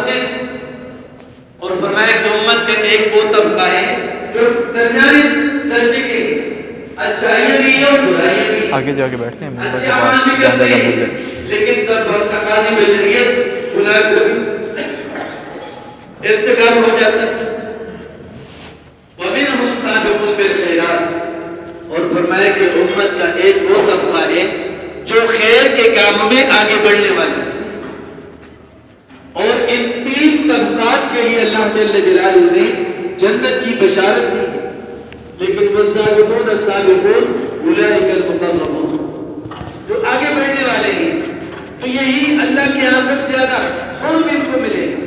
مقتصد، اور فرمایا کہ امت کا ایک وہ طبقہ ہے جو درمیانے درجے کے اچھائیاں بھی ہیں اور برائیاں بھی ہیں، آگے جا کے بیٹھتے ہیں اچھے اعمال بھی کرتے ہیں، لیکن تقاضی بشریت گناہ کو ارتکاب ہو جاتا ہے۔ وَمِنْهُمْ سَابِقٌ بِالْخَيْرَاتِ، اور فرمایا کہ امت کا ایک وہ طبقہ ہے جو خیر کے کاموں میں آگے بڑھنے والے ہیں۔ اور ان تین طبقات کے لیے اللہ جل جلالہ نے جنت کی بشارت دی ہے، لیکن وَالسَّابِقُونَ السَّابِقُونَ أُولَئِكَ الْمُقَرَّبُونَ، جو آگے بڑھنے والے ہیں تو یہی اللہ کے یہاں سب سے زیادہ قرب ان کو ملے گا۔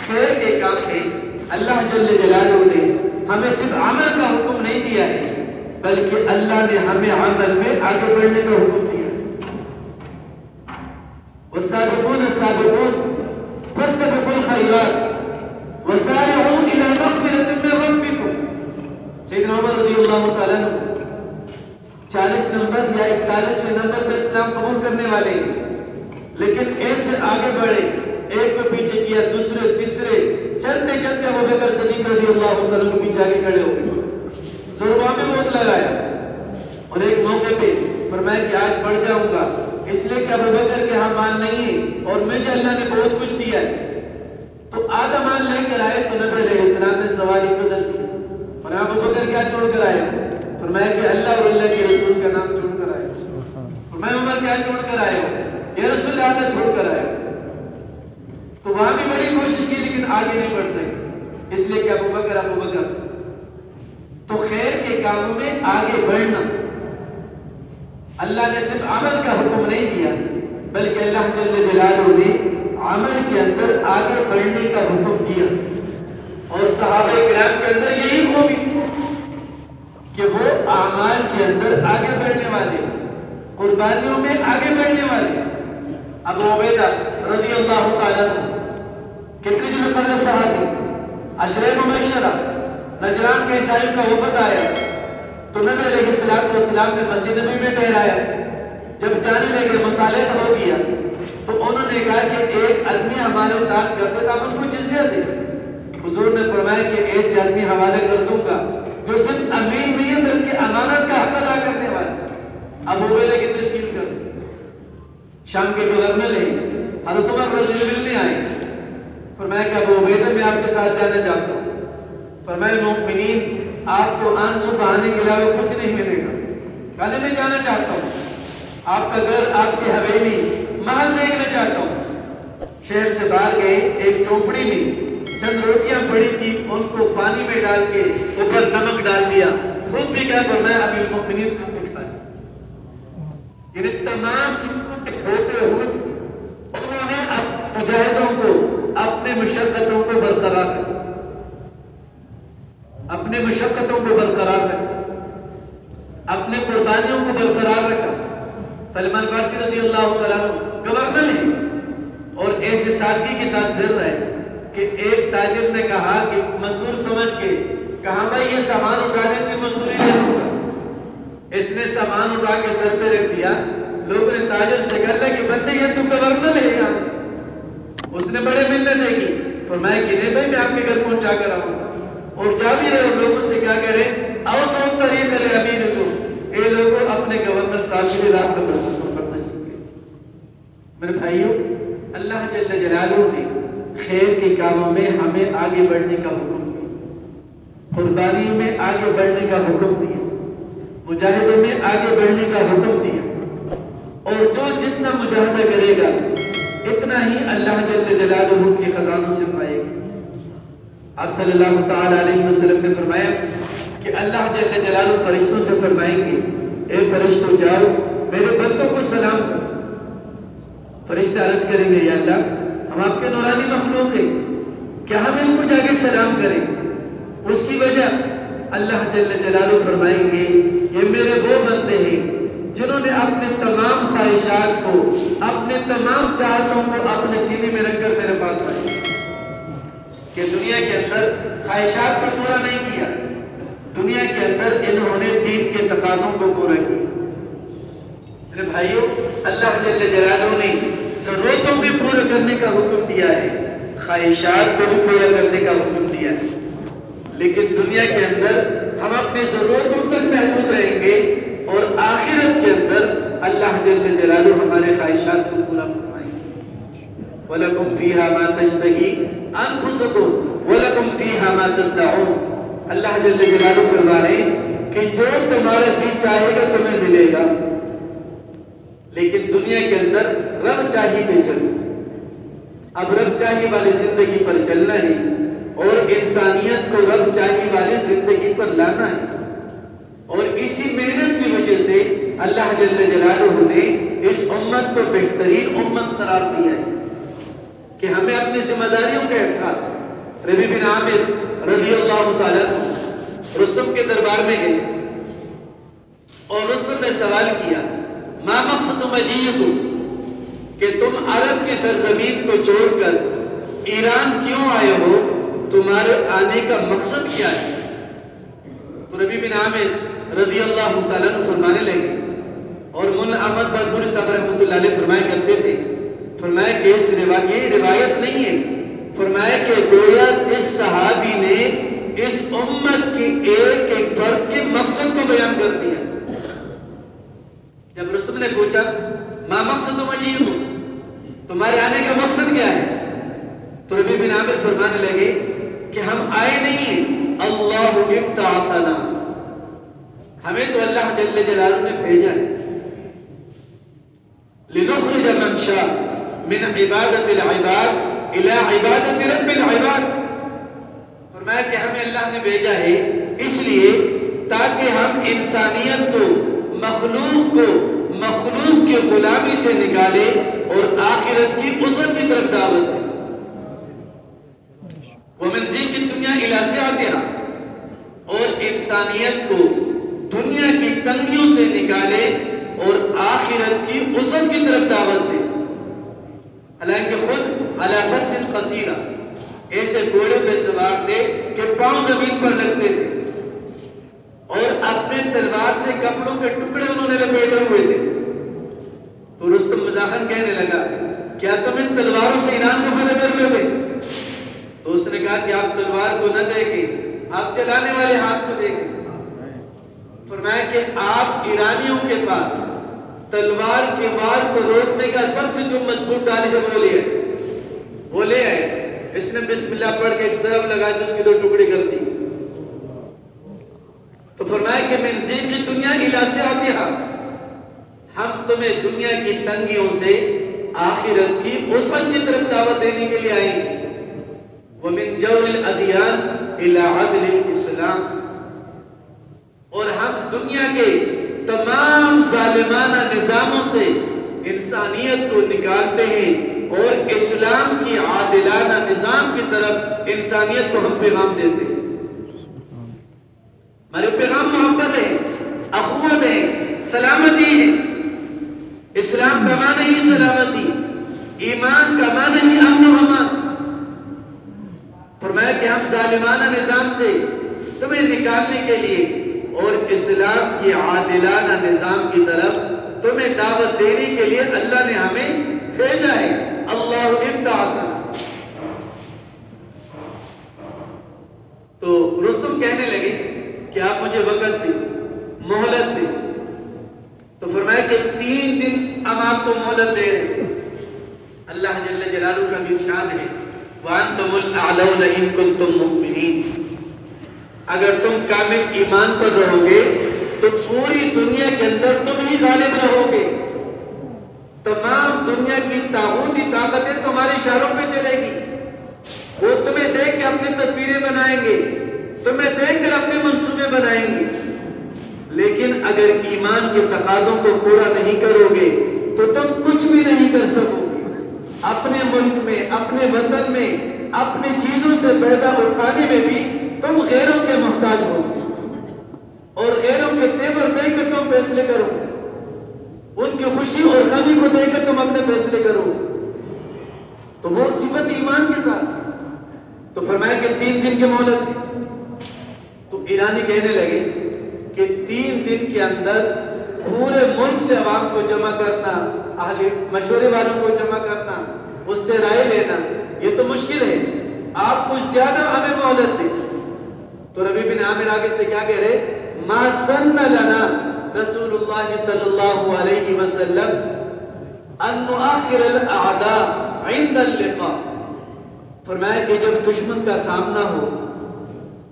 خیر کے کام میں اللہ جل جلالہ نے ہمیں صرف عمل کا حکم نہیں دیا ہے، بلکہ اللہ نے ہمیں عمل میں آگے بڑھنے کا حکم دیا۔ والسابقون السابقون فاستبقوا الخيرات وسارعوا الى مغفرة من ربكم۔ سیدنا عمر رضی اللہ تعالیٰ عنہ 40 نمبر یا 41ویں نمبر پہ اسلام قبول کرنے والے ہیں، لیکن ایسے آگے بڑھے، ایک کو پیچھے کیا، دوسرے تیسرے، چلتے چلتے ابوبکر صدیق رضی اللہ تعالیٰ کو پیچھے آگے کھڑے ہو گئے، ضربہ میں بہت لگایا، اور ایک موقع پہ فرمایا کہ آج بڑھ جاؤں گا، اس لیے کہ ابوبکر کے ہاں مال نہیں ہے اور مجھے اللہ نے بہت کچھ دیا ہے۔ تو آدھا مال لے کر آئے تو نبی علیہ السلام نے سواری بدل دی، اور ابوبکر کیا چھوڑ کر آئے؟ فرمایا کہ اللہ اور اللہ کے رسول کا نام چھوڑ کر آئے۔ فرمایا عمر کیا چھوڑ کر آئے ہو؟ یا رسول اللہ آدھا چھوڑ کر آئے۔ تو وہاں بھی بڑی کوشش کی لیکن آگے نہیں بڑھ سکے، اس لیے کہ ابوبکر۔ تو خیر کے کاموں میں آگے بڑھنا، اللہ نے صرف عمل کا حکم نہیں دیا، بلکہ اللہ جل جلالہ نے عمل کے اندر آگے بڑھنے کا حکم دیا۔ اور صحابہ کرام کے اندر یہی خوبی کہ وہ اعمال کے اندر آگے بڑھنے والے، قربانیوں میں آگے بڑھنے والے۔ ابو عبیدہ رضی اللہ تعالیٰ عنہ کتنے جو مقرر صحابی، عشرہ مبشرہ، نجران کے عیسائیوں کا وفد آیا تو نبی علیہ السلام نے مسجد نبی میں ٹھہرایا۔ جب جانے لگے مصالحت ہو گیا تو انہوں نے کہا کہ ایک آدمی ہمارے ساتھ کر دے تو آپ ان کو جزیہ دیں۔ حضور نے فرمایا کہ ایسے آدمی حوالے کر دوں گا جو صرف امین نہیں ہے بلکہ امانت کا حق ادا کرنے والا۔ ابو عبیدہ کی تشکیل کر، شام کے گورنر ہیں، حضرت عمر رضی اللہ ملنے آئے، فرمایا کہ ابو عبیدہ میں آپ کے ساتھ جانا چاہتا ہوں۔ فرمایا مومنین آپ کو آنسو بہانے کے علاوہ کچھ نہیں ملے گا، کہنے میں جانا چاہتا ہوں، آپ کا گھر، آپ کی حویلی، محل دیکھنا چاہتا ہوں۔ شہر سے باہر گئے، ایک چوپڑی میں چند روٹیاں پڑی تھی، ان کو پانی میں ڈال کے اوپر نمک ڈال دیا، خود بھی کیا فرمایا ابھی المؤمنین کو کھا لیا۔ یعنی تمام چیزوں ہوتے ہوئے انہوں نے مجاہدوں کو اپنے مشقتوں کو برقرار رکھا، اپنے مشقتوں کو برقرار رکھا، اپنے قربانیوں کو برقرار رکھا۔ سلمان فارسی رضی اللہ تعالیٰ عنہ گورنر ہیں اور ایسے سادگی کے ساتھ پھر رہے کہ ایک تاجر نے کہا کہ مزدور سمجھ کے کہا بھائی یہ سامان اٹھا دے کہ مزدوری دے دوں گا۔ اس نے سامان اٹھا کے سر پہ رکھ دیا، لوگوں نے تاجر سے کہا کہ بندے یہ تو گورنر ہے یہاں۔ اس نے بڑے منتیں کی، فرمایا کہ نہیں بھائی میں آپ کے گھر پہنچا کر آؤں گا، اور جا بھی رہے لوگوں سے کیا کہہ رہے اوسع طریق لامیرکم، اے لوگوں اپنے گورنر صاحب کے راستہ پر سفر پر تشریف لے۔ میرے بھائیوں، اللہ جل جلالہ نے خیر کے کاموں میں ہمیں آگے بڑھنے کا حکم دیا، قربانیوں میں آگے بڑھنے کا حکم دیا، مجاہدوں میں آگے بڑھنے کا حکم دیا، اور جو جتنا مجاہدہ کرے گا اتنا ہی اللہ جل جلالہ کے خزانوں سے پائے گا۔ آپ صلی اللہ تعالیٰ علیہ وسلم نے فرمایا کہ اللہ جل جلالہ فرشتوں سے فرمائیں گے اے فرشتوں جاؤ میرے بندوں کو سلام کرو۔ فرشتے عرض کریں گے یا اللہ ہم آپ کے نورانی مخلوق ہیں، کیا ہم ان کو جا کے سلام کریں؟ اس کی وجہ اللہ جل جلالہ فرمائیں گے یہ میرے وہ بندے ہیں جنہوں نے اپنے تمام خواہشات کو، اپنے تمام چاہتوں کو اپنے سینے میں رکھ کر میرے پاس آئے کہ دنیا کے اندر خواہشات کو پورا نہیں کیا، دنیا کے اندر انہوں نے دین کے تقاضوں کو پورا کیا۔ میرے بھائیوں، اللہ جل جلالہ نے ضرورتوں کو پورا کرنے کا حکم دیا ہے، خواہشات کو بھی پورا کرنے کا حکم دیا ہے، لیکن دنیا کے اندر ہم اپنی ضرورتوں تک محدود رہیں گے اور آخرت کے اندر اللہ جل جلالہ ہمارے خواہشات کو پورا فرمائیں گے۔ وَلَكُمْ فِيهَا مَا تَشْتَهِي أَنفُسُكُمْ وَلَكُمْ فِيهَا مَا تَدَّعُونَ۔ اللہ جل جلالہ فرما رہے ہیں کہ جو تمہارا جی چاہے گا تمہیں ملے گا، لیکن دنیا کے اندر رب چاہی پہ چلو۔ اب رب چاہی والی زندگی پر چلنا ہے اور انسانیت کو رب چاہی والی زندگی پر لانا ہے، اور اسی محنت کی وجہ سے اللہ جل جلالہ نے اس امت کو بہترین امت قرار دیا ہے کہ ہمیں اپنی ذمہ داریوں کا احساس ہے۔ ربیع بن عامر رضی اللہ تعالیٰ رستم کے دربار میں گئے اور رستم نے سوال کیا، ما مقصد مجیئکم، کہ تم عرب کی سرزمین کو چھوڑ کر ایران کیوں آئے ہو، تمہارے آنے کا مقصد کیا ہے؟ تو ربیع بن عامر رضی اللہ تعالیٰ عنہ فرمانے لگے، اور مولانا احمد بادپوری صاحب رحمۃ اللہ علیہ فرمایا کرتے تھے، فرمایا کہ یہ روایت نہیں ہے، فرمایا کہ گویا اس صحابی نے اس امت کی ایک ایک فرد کے مقصد کو بیان کر دیا۔ جب رسول نے پوچھا ما مقصد مجیئکم، تمہارے آنے کا مقصد کیا ہے، تو ربیع بن عامر فرمانے لگے کہ ہم آئے نہیں ہیں، اللہ ابتعثنا، ہمیں تو اللہ جل جلالہ نے بھیجا ہے، لنخرج من شاء من عبادت العباد الى عبادت رب العباد، فرمایا کہ ہمیں اللہ نے بھیجا ہے اس لیے تاکہ ہم انسانیت کو، مخلوق کو مخلوق کے غلامی سے نکالے اور آخرت کی وسعت کی طرف دعوت دیں۔ وَمِنْ زِينِ الدُّنْيَا إِلَى سِعَتِهَا، اور انسانیت کو دنیا کی تنگیوں سے نکالے اور آخرت کی وسعت کی طرف دعوت دیں۔ حالانکہ خود عَلَى فَرْسٍ قَصِيرًا، ایسے گھوڑے پہ سوار تھے کہ پاؤں زمین پر لگتے تھے اور اپنے تلوار سے کپڑوں کے ٹکڑے انہوں نے لپیٹے ہوئے تھے۔ تو رستم مزاحاً کہنے لگا، کیا تم ان تلواروں سے ایران کو فتح کر لو گے؟ تو اس نے کہا کہ آپ تلوار کو نہ دیکھیں، آپ چلانے والے ہاتھ کو دیکھیں۔ فرمایا کہ آپ ایرانیوں کے پاس تلوار کے وار کو روکنے کا سب سے جو مضبوط ڈالی ہے وہ لے آئے۔ اس نے بسم اللہ پڑھ کے ایک ضرب لگا جو اس کی 2 ٹکڑی کر دی۔ تو فرمایا کہ من زیب کی دنیا الی سعتها، ہم تمہیں دنیا کی تنگیوں سے آخرت کی وسعت کی طرف دعوت دینے کے لیے آئیں گے۔ ومن جور الادیان الی عدل الاسلام، اور ہم دنیا کے تمام ظالمانہ نظاموں سے انسانیت کو نکالتے ہیں اور اسلام کی عادلانہ نظام کی طرف انسانیت کو ہم پیغام دیتے ہیں۔ ہمارے پیغام محبت ہے، اخوت ہے، سلامتی ہے۔ اسلام کا معنی ہی سلامتی، ایمان کا معنی ہی امن و امان۔ فرمایا کہ ہم ظالمانہ نظام سے تمہیں نکالنے کے لیے اور اسلام کی عادلانہ نظام کی طرف تمہیں دعوت دینے کے لیے اللہ نے ہمیں بھیجا ہے۔ اللہ ابتعثنا۔ تو رستم کہنے لگے کہ آپ مجھے وقت دیں، مہلت دیں۔ تو فرمایا کہ 3 دن ہم آپ کو مہلت دے رہے ہیں۔ اللہ جل جلالہ کا بھی ارشاد ہے وَأَنْتُمُ الْأَعْلَوْنَ إِن كُنتُم مُؤْمِنِينَ، اگر تم کامل ایمان پر رہو گے تو پوری دنیا کے اندر تم ہی غالب رہو گے۔ تمام دنیا کی طاغوتی طاقتیں تمہارے اشاروں پہ چلے گی، وہ تمہیں دیکھ کے اپنی تصویریں بنائیں گے، تمہیں دیکھ کر اپنے منصوبے بنائیں گے، لیکن اگر ایمان کے تقاضوں کو پورا نہیں کرو گے تو تم کچھ بھی نہیں کر سکو گے۔ اپنے ملک میں، اپنے وطن میں، اپنی چیزوں سے فائدہ اٹھانے میں بھی تم غیروں کے محتاج ہو اور غیروں کے تیور دیکھ کر تم فیصلے کرو، ان کی خوشی اور غمی کو دیکھ کر تم اپنے فیصلے کرو۔ تو وہ صفت ایمان کے ساتھ۔ تو فرمایا کہ 3 دن کی مہلت ہے۔ تو ایرانی کہنے لگے کہ 3 دن کے اندر پورے ملک سے عوام کو جمع کرنا، اہل مشورے والوں کو جمع کرنا، اس سے رائے لینا، یہ تو مشکل ہے۔ آپ کچھ زیادہ ہمیں مہلت دیں. تو ربیع بن عامر آگے سے کیا کہہ رہے؟ ما سن لنا رسول اللہ صلی اللہ علیہ وسلم ان نؤخر الاعداء عند اللقاء. فرمایا کہ جب دشمن کا سامنا ہو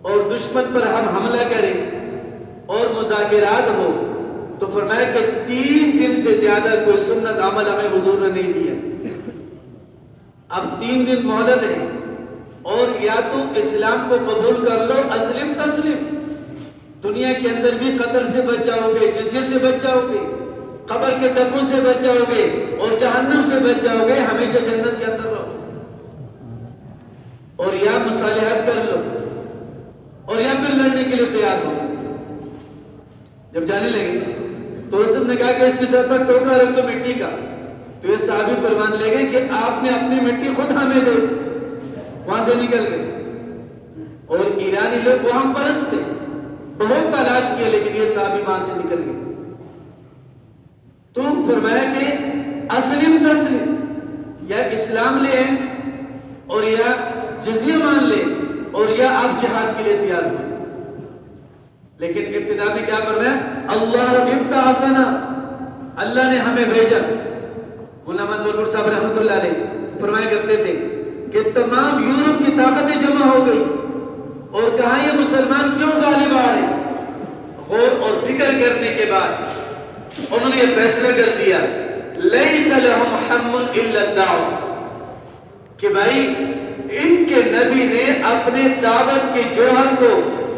اور دشمن پر ہم حملہ کریں اور مذاکرات ہو تو فرمایا کہ 3 دن سے زیادہ کوئی سنت عمل ہمیں حضور نے نہیں دیا. اب 3 دن مہلت ہے اور یا تو اسلام کو قبول کر لو اسلم تسلم، دنیا کے اندر بھی قتل سے بچ جاؤ گے، جزیے سے بچ جاؤ گے، قبر کے دبوں سے بچ جاؤ گے اور جہنم سے بچ جاؤ گے، ہمیشہ جنت کے اندر رہو. اور یا مصالحت کر لو اور یا پھر لڑنے کے لیے تیار ہو. جب جانے لگے تو اس نے کہا کہ اس کے ساتھ پر ٹوکرا رکھ دو مٹی کا. تو یہ صحابی فرمان لے گئے کہ آپ نے اپنی مٹی خود ہمیں دے. وہاں سے نکل گئے اور ایرانی لوگ وہ ہم پرست تھے، بہت تلاش کیا لیکن یہ صحابی وہاں سے نکل گئے. تو فرمایا کہ اسلم تسلم، یا اسلام لے اور یا جزیہ مان لے اور یا آپ جہاد کے لیے تیار ہو. لیکن ابتدا میں کیا فرمایا؟ اللہ ابتعثنا، اللہ نے ہمیں بھیجا. مولانا منور صاحب رحمۃ اللہ علیہ فرمایا کرتے تھے کہ تمام یورپ کی طاقتیں جمع ہو گئی اور کہا یہ مسلمان کیوں غالب آ رہے؟ غور اور فکر کرنے کے بعد انہوں نے یہ فیصلہ کر دیا لیس لہم ہم الا الدعوہ، کہ بھائی ان کے نبی نے اپنے دعوت کے جوہر کو،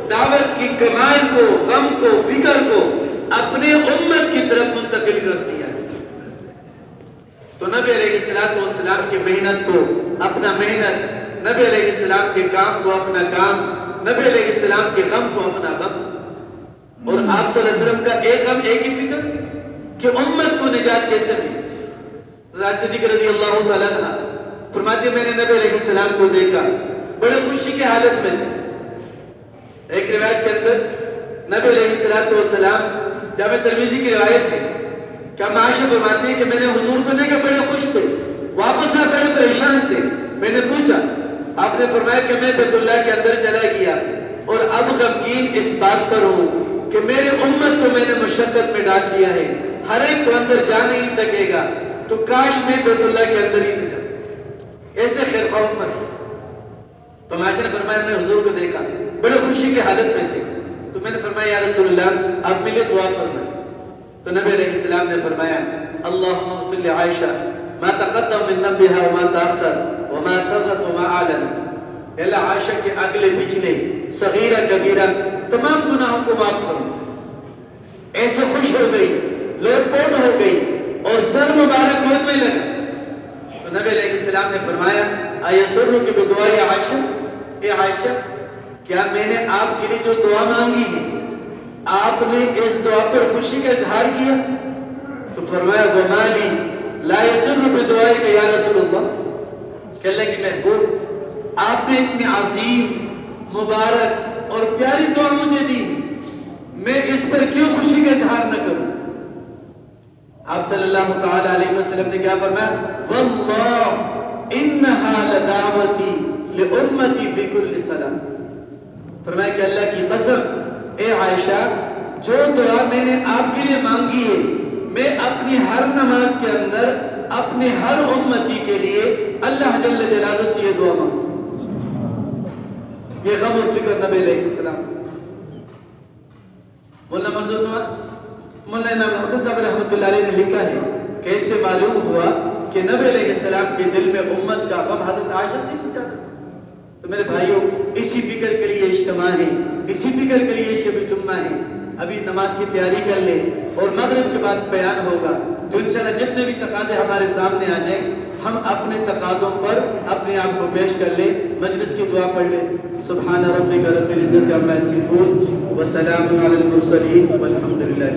دعوت کی کمال کو، غم کو، فکر کو اپنے امت کی طرف منتقل کر دیا. تو نبی علیہ السلام کی محنت کو اپنا محنت، نبی علیہ السلام کے کام کو اپنا کام، نبی علیہ السلام کے غم کو اپنا غم. اور آپ صلی اللہ علیہ وسلم کا ایک غم ایک ہی فکر کہ امت کو نجات کیسے ملے. صدیق رضی اللہ تعالیٰ عنہ فرماتے میں نے نبی علیہ السلام کو دیکھا بڑے خوشی کی حالت میں تھے. ایک روایت کے اندر نبی علیہ السلام جامع ترمذی کی روایت ہے کہ عائشہ فرماتی ہے کہ میں نے حضور کو دیکھا بڑے خوش تھے، واپس آ بڑے پریشان تھے. میں نے پوچھا، آپ نے فرمایا کہ میں بیت اللہ کے اندر چلا گیا اور اب غمگین اس بات پر ہوں کہ میرے امت کو میں نے مشقت میں ڈال دیا ہے، ہر ایک تو اندر جا نہیں سکے گا، تو کاش میں بیت اللہ کے اندر ہی نہ جاؤں. ایسے خیر خواہ امت. تو عائشہ نے فرمایا میں نے حضور کو دیکھا بڑے خوشی کی حالت میں تھے. تو میں نے فرمایا یا رسول اللہ آپ میرے دعا فرمائیں. تو نبی علیہ السلام نے فرمایا اللہم اغفر لعائشہ ما تقدم من ذنبها وما تاخر وما سرت وما اعلنت. اللہ عائشہ کے اگلے پچھلے صغیرہ کبیرہ تمام گناہوں کو معاف فرما. ایسے خوش ہو گئی، لوٹ پوٹ ہو گئی اور سر مبارک گود میں لگا. تو نبی علیہ السلام نے فرمایا ایسرک بدعاء عائشہ، اے عائشہ کیا میں نے آپ کے لیے جو دعا مانگی ہے آپ نے اس دعا پر خوشی کا اظہار کیا؟ تو فرمایا ومالی لا یسر بدعائک یا رسول اللہ، کہ اللہ کی محبوب آپ نے اتنی عظیم مبارک اور پیاری دعا مجھے دی، میں اس پر کیوں خوشی کا اظہار نہ کروں؟ آپ صلی اللہ تعالی علیہ وسلم نے کیا فرمایا واللہ انہا لدعوتی لامتی فی کل صلاۃ. فرمایا کہ اللہ کی قسم اے عائشہ جو دعا میں نے آپ کے لیے مانگی ہے میں اپنی ہر نماز کے اندر اپنے ہر امتی کے لیے اللہ جل جلالہ سے یہ دعا مانگوں. یہ غم اور فکر نبی علیہ السلام. مولانا منظور مولانا حسن صاحب رحمۃ اللہ علیہ نے لکھا ہے کہ اس سے معلوم ہوا کہ نبی علیہ السلام کے دل میں امت کا غم حضرت عائشہ سے نہیں جاتا. تو میرے بھائیوں اسی فکر کے لیے اجتماع ہے، اسی فکر کے لیے شب جمعہ ہے. ابھی نماز کی تیاری کر لیں اور مغرب کے بعد بیان ہوگا تو انشاءاللہ جتنے بھی تقاضے ہمارے سامنے آ جائیں ہم اپنے تقاضوں پر اپنے آپ کو پیش کر لیں، مجلس کی دعا پڑھ لیں. سبحان ربک رب العزت عما یصفون وسلام علی المرسلین والحمد للہ.